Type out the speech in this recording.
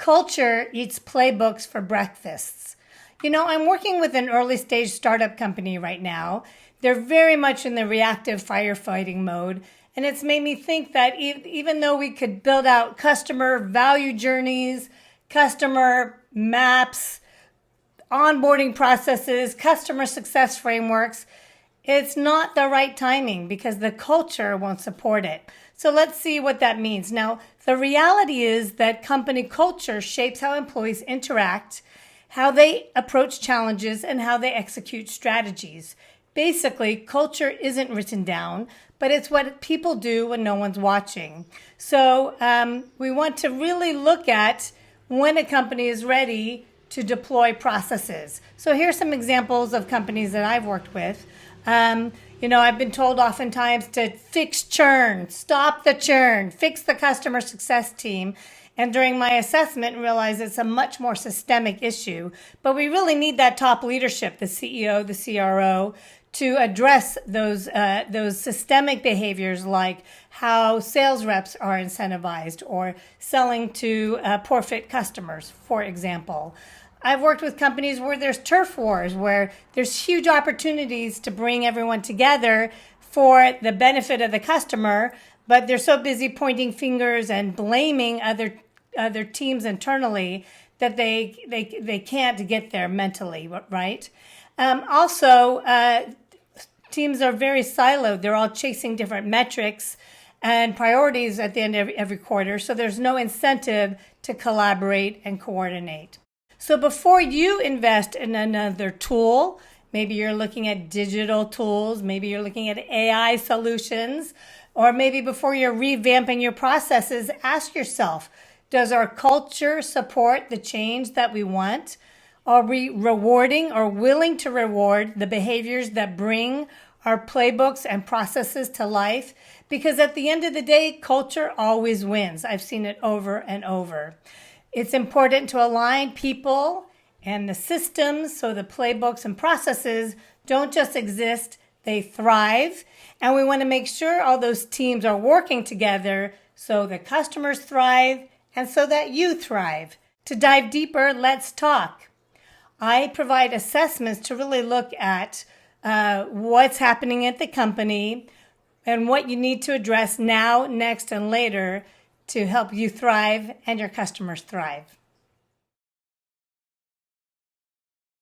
Culture eats playbooks for breakfasts. I'm working with an early stage startup company right now. They're very much in the reactive firefighting mode. And it's made me think that even though we could build out customer value journeys, customer maps, onboarding processes, customer success frameworks, it's not the right timing because the culture won't support it. So let's see what that means. Now, the reality is that company culture shapes how employees interact, how they approach challenges, and how they execute strategies. Basically, culture isn't written down, but it's what people do when no one's watching. So we want to really look at when a company is ready to deploy processes. So here's some examples of companies that I've worked with. I've been told oftentimes to fix churn, stop the churn, fix the customer success team. And during my assessment, realized it's a much more systemic issue. But we really need that top leadership, the CEO, the CRO, to address those systemic behaviors like how sales reps are incentivized or selling to poor fit customers, for example. I've worked with companies where there's turf wars, where there's huge opportunities to bring everyone together for the benefit of the customer, but they're so busy pointing fingers and blaming other teams internally that they can't get there mentally, right? Teams are very siloed. They're all chasing different metrics and priorities at the end of every quarter, so there's no incentive to collaborate and coordinate. So before you invest in another tool, maybe you're looking at digital tools, maybe you're looking at AI solutions, or maybe before you're revamping your processes, ask yourself, does our culture support the change that we want? Are we rewarding or willing to reward the behaviors that bring our playbooks and processes to life? Because at the end of the day, culture always wins. I've seen it over and over. It's important to align people and the systems so the playbooks and processes don't just exist, they thrive. And we want to make sure all those teams are working together so the customers thrive and so that you thrive. To dive deeper, let's talk. I provide assessments to really look at what's happening at the company and what you need to address now, next, and later to help you thrive and your customers thrive.